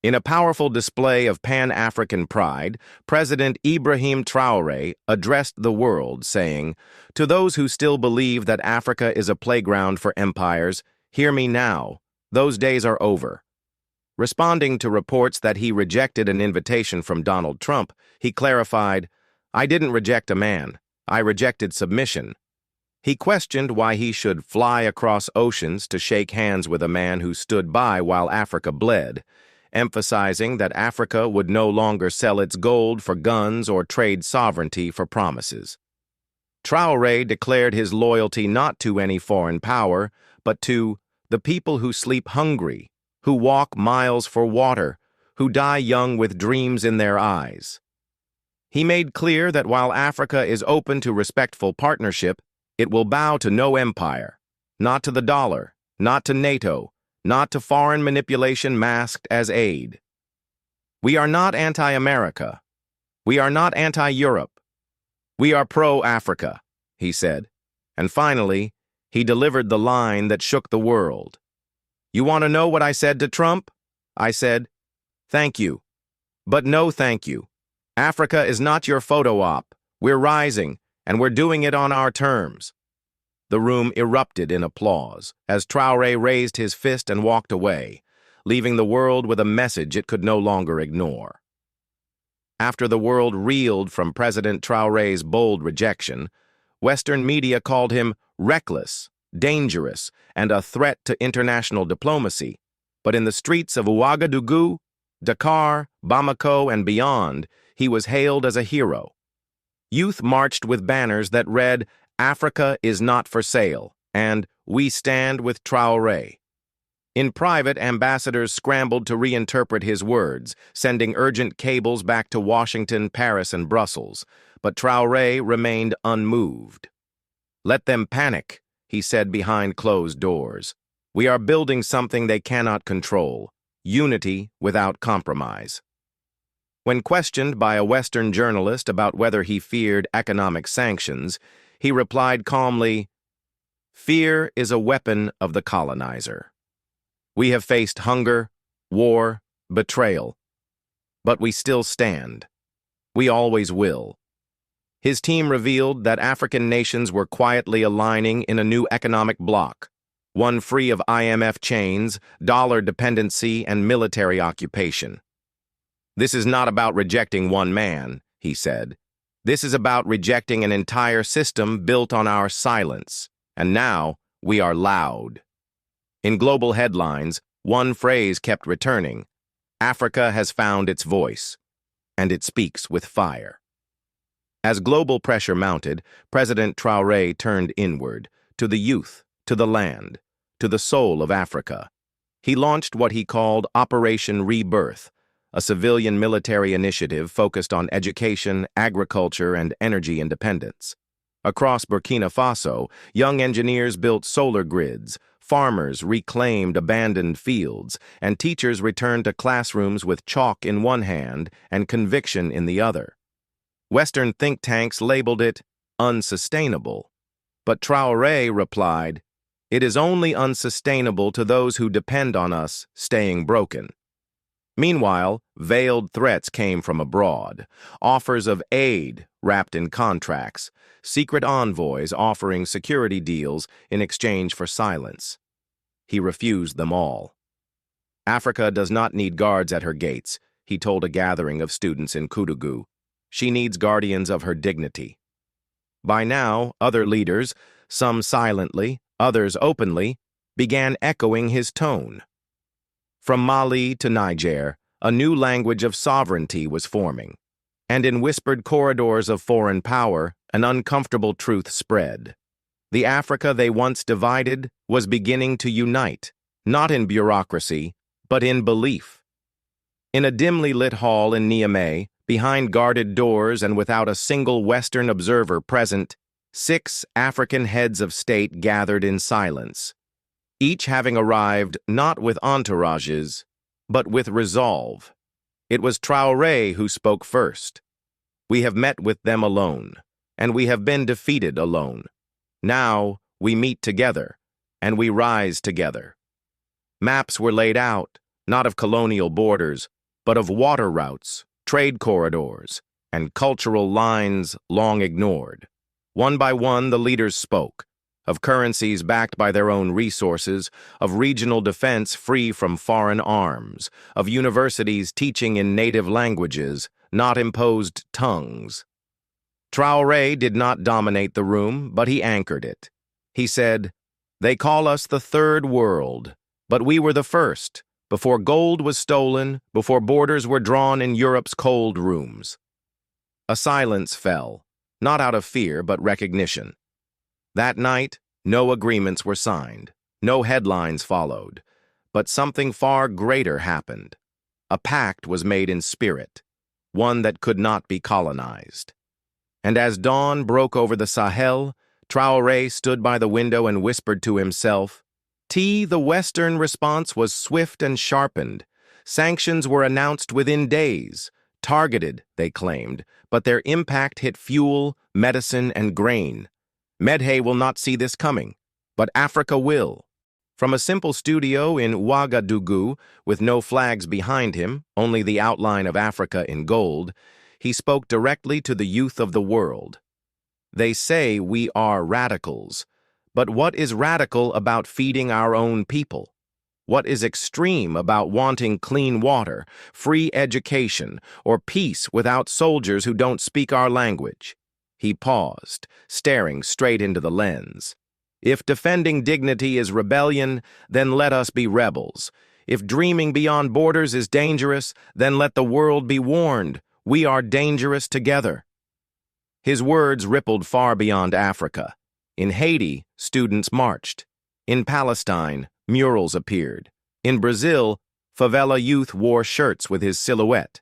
In a powerful display of Pan-African pride, President Ibrahim Traoré addressed the world, saying, "To those who still believe that Africa is a playground for empires, hear me now. Those days are over." Responding to reports that he rejected an invitation from Donald Trump, he clarified, "I didn't reject a man. I rejected submission." He questioned why he should fly across oceans to shake hands with a man who stood by while Africa bled, emphasizing that Africa would no longer sell its gold for guns or trade sovereignty for promises. Traoré declared his loyalty not to any foreign power, but to the people who sleep hungry, who walk miles for water, who die young with dreams in their eyes. He made clear that while Africa is open to respectful partnership, it will bow to no empire, not to the dollar, not to NATO, not to foreign manipulation masked as aid. "We are not anti-America. We are not anti-Europe. We are pro-Africa," he said. And finally, he delivered the line that shook the world. "You want to know what I said to Trump? I said, 'Thank you, but no thank you. Africa is not your photo op. We're rising, and we're doing it on our terms.'" The room erupted in applause as Traoré raised his fist and walked away, leaving the world with a message it could no longer ignore. After the world reeled from President Traoré's bold rejection, Western media called him reckless, dangerous, and a threat to international diplomacy. But in the streets of Ouagadougou, Dakar, Bamako, and beyond, he was hailed as a hero. Youth marched with banners that read, "Africa is not for sale," and "We stand with Traoré." In private, ambassadors scrambled to reinterpret his words, sending urgent cables back to Washington, Paris, and Brussels. But Traoré remained unmoved. "Let them panic," he said behind closed doors. "We are building something they cannot control, unity without compromise." When questioned by a Western journalist about whether he feared economic sanctions, he replied calmly, "Fear is a weapon of the colonizer. We have faced hunger, war, betrayal, but we still stand. We always will." His team revealed that African nations were quietly aligning in a new economic bloc, one free of IMF chains, dollar dependency, and military occupation. "This is not about rejecting one man," he said. "This is about rejecting an entire system built on our silence, and now we are loud." In global headlines, one phrase kept returning: "Africa has found its voice, and it speaks with fire." As global pressure mounted, President Traoré turned inward, to the youth, to the land, to the soul of Africa. He launched what he called Operation Rebirth, a civilian military initiative focused on education, agriculture, and energy independence. Across Burkina Faso, young engineers built solar grids, farmers reclaimed abandoned fields, and teachers returned to classrooms with chalk in one hand and conviction in the other. Western think tanks labeled it unsustainable, but Traoré replied, "It is only unsustainable to those who depend on us staying broken." Meanwhile, veiled threats came from abroad, offers of aid wrapped in contracts, secret envoys offering security deals in exchange for silence. He refused them all. "Africa does not need guards at her gates," he told a gathering of students in Koudougou. "She needs guardians of her dignity." By now, other leaders, some silently, others openly, began echoing his tone. From Mali to Niger, a new language of sovereignty was forming, and in whispered corridors of foreign power, an uncomfortable truth spread. The Africa they once divided was beginning to unite, not in bureaucracy, but in belief. In a dimly lit hall in Niamey, behind guarded doors and without a single Western observer present, 6 African heads of state gathered in silence, each having arrived not with entourages, but with resolve. It was Traoré who spoke first. "We have met with them alone, and we have been defeated alone. Now we meet together, and we rise together." Maps were laid out, not of colonial borders, but of water routes, trade corridors, and cultural lines long ignored. One by one, the leaders spoke, of currencies backed by their own resources, of regional defense free from foreign arms, of universities teaching in native languages, not imposed tongues. Traoré did not dominate the room, but he anchored it. He said, "They call us the Third World, but we were the first, before gold was stolen, before borders were drawn in Europe's cold rooms." A silence fell, not out of fear, but recognition. That night, no agreements were signed, no headlines followed, but something far greater happened. A pact was made in spirit, one that could not be colonized. And as dawn broke over the Sahel, Traoré stood by the window and whispered to himself, The Western response was swift and sharpened. Sanctions were announced within days. Targeted, they claimed, but their impact hit fuel, medicine, and grain. Medhay will not see this coming, but Africa will. From a simple studio in Ouagadougou, with no flags behind him, only the outline of Africa in gold, he spoke directly to the youth of the world. They say we are radicals, but what is radical about feeding our own people? What is extreme about wanting clean water, free education, or peace without soldiers who don't speak our language? He paused, staring straight into the lens. If defending dignity is rebellion, then let us be rebels. If dreaming beyond borders is dangerous, then let the world be warned. We are dangerous together. His words rippled far beyond Africa. In Haiti, students marched. In Palestine, murals appeared. In Brazil, favela youth wore shirts with his silhouette.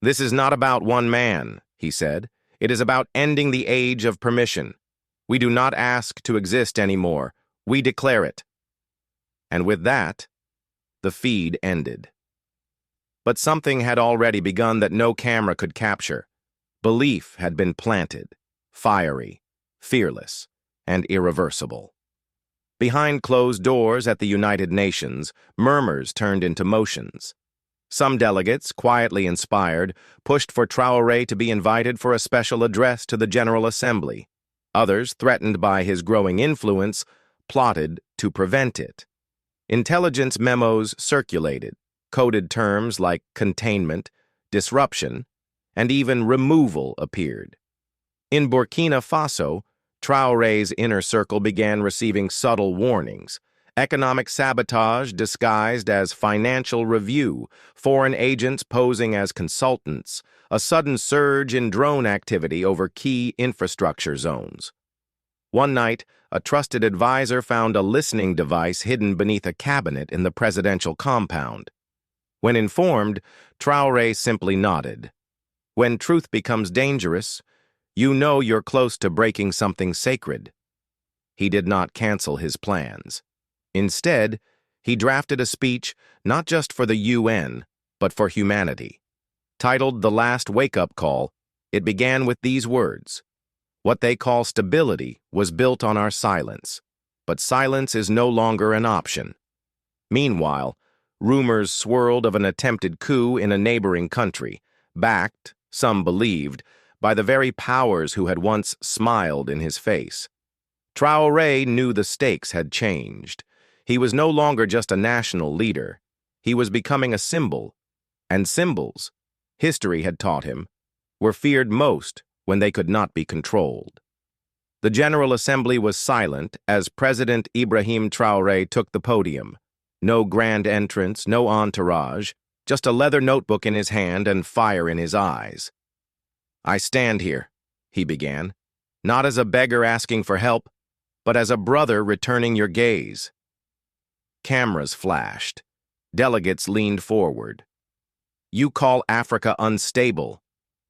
This is not about one man, he said. It is about ending the age of permission. We do not ask to exist anymore. We declare it. And with that, the feed ended. But something had already begun that no camera could capture. Belief had been planted, fiery, fearless, and irreversible. Behind closed doors at the United Nations, murmurs turned into motions. Some delegates, quietly inspired, pushed for Traoré to be invited for a special address to the General Assembly. Others, threatened by his growing influence, plotted to prevent it. Intelligence memos circulated, coded terms like containment, disruption, and even removal appeared. In Burkina Faso, Traoré's inner circle began receiving subtle warnings. Economic sabotage disguised as financial review, foreign agents posing as consultants, a sudden surge in drone activity over key infrastructure zones. One night, a trusted advisor found a listening device hidden beneath a cabinet in the presidential compound. When informed, Traoré simply nodded. When truth becomes dangerous, you know you're close to breaking something sacred. He did not cancel his plans. Instead, he drafted a speech not just for the UN, but for humanity. Titled The Last Wake-Up Call, it began with these words: "What they call stability was built on our silence, but silence is no longer an option." Meanwhile, rumors swirled of an attempted coup in a neighboring country, backed, some believed, by the very powers who had once smiled in his face. Traoré knew the stakes had changed. He was no longer just a national leader. He was becoming a symbol. And symbols, history had taught him, were feared most when they could not be controlled. The General Assembly was silent as President Ibrahim Traoré took the podium. No grand entrance, no entourage, just a leather notebook in his hand and fire in his eyes. "I stand here," he began, "not as a beggar asking for help, but as a brother returning your gaze." Cameras flashed. Delegates leaned forward. "You call Africa unstable,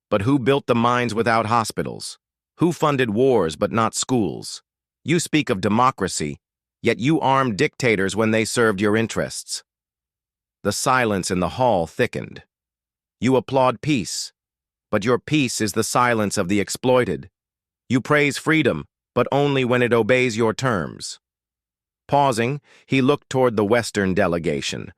but who built the mines without hospitals? Who funded wars but not schools? You speak of democracy, yet you armed dictators when they served your interests." The silence in the hall thickened. "You applaud peace, but your peace is the silence of the exploited. You praise freedom, but only when it obeys your terms." Pausing, he looked toward the Western delegation.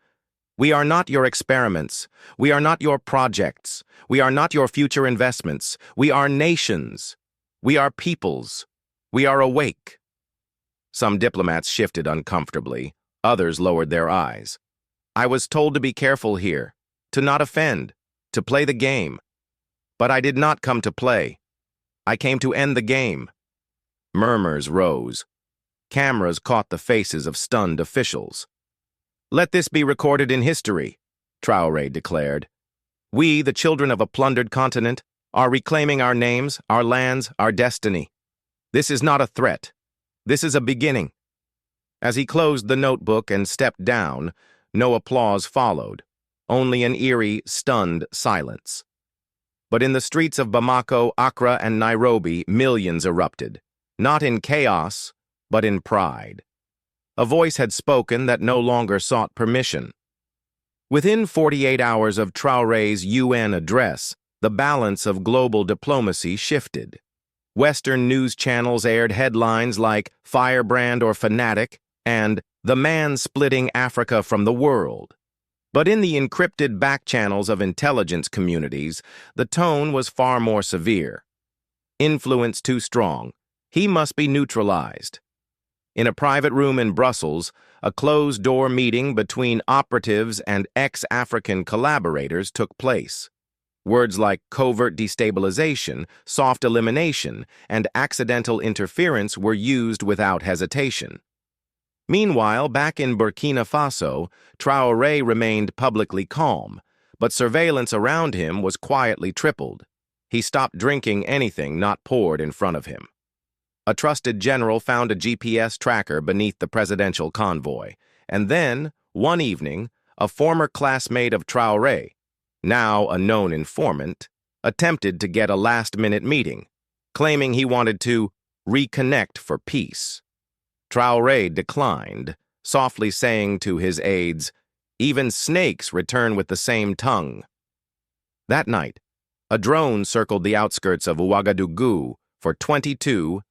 We are not your experiments. We are not your projects. We are not your future investments. We are nations. We are peoples. We are awake. Some diplomats shifted uncomfortably. Others lowered their eyes. I was told to be careful here, to not offend, to play the game. But I did not come to play. I came to end the game. Murmurs rose. Cameras caught the faces of stunned officials. Let this be recorded in history, Traore declared. We, the children of a plundered continent, are reclaiming our names, our lands, our destiny. This is not a threat. This is a beginning. As he closed the notebook and stepped down, no applause followed, only an eerie, stunned silence. But in the streets of Bamako, Accra, and Nairobi, millions erupted, not in chaos, but in pride. A voice had spoken that no longer sought permission. Within 48 hours of Traore's UN address, the balance of global diplomacy shifted. Western news channels aired headlines like Firebrand or Fanatic and The Man Splitting Africa from the World. But in the encrypted back channels of intelligence communities, the tone was far more severe. Influence too strong. He must be neutralized. In a private room in Brussels, a closed-door meeting between operatives and ex-African collaborators took place. Words like covert destabilization, soft elimination, and accidental interference were used without hesitation. Meanwhile, back in Burkina Faso, Traoré remained publicly calm, but surveillance around him was quietly tripled. He stopped drinking anything not poured in front of him. A trusted general found a GPS tracker beneath the presidential convoy, and then, one evening, a former classmate of Traoré, now a known informant, attempted to get a last-minute meeting, claiming he wanted to reconnect for peace. Traoré declined, softly saying to his aides, "Even snakes return with the same tongue." That night, a drone circled the outskirts of Ouagadougou for 22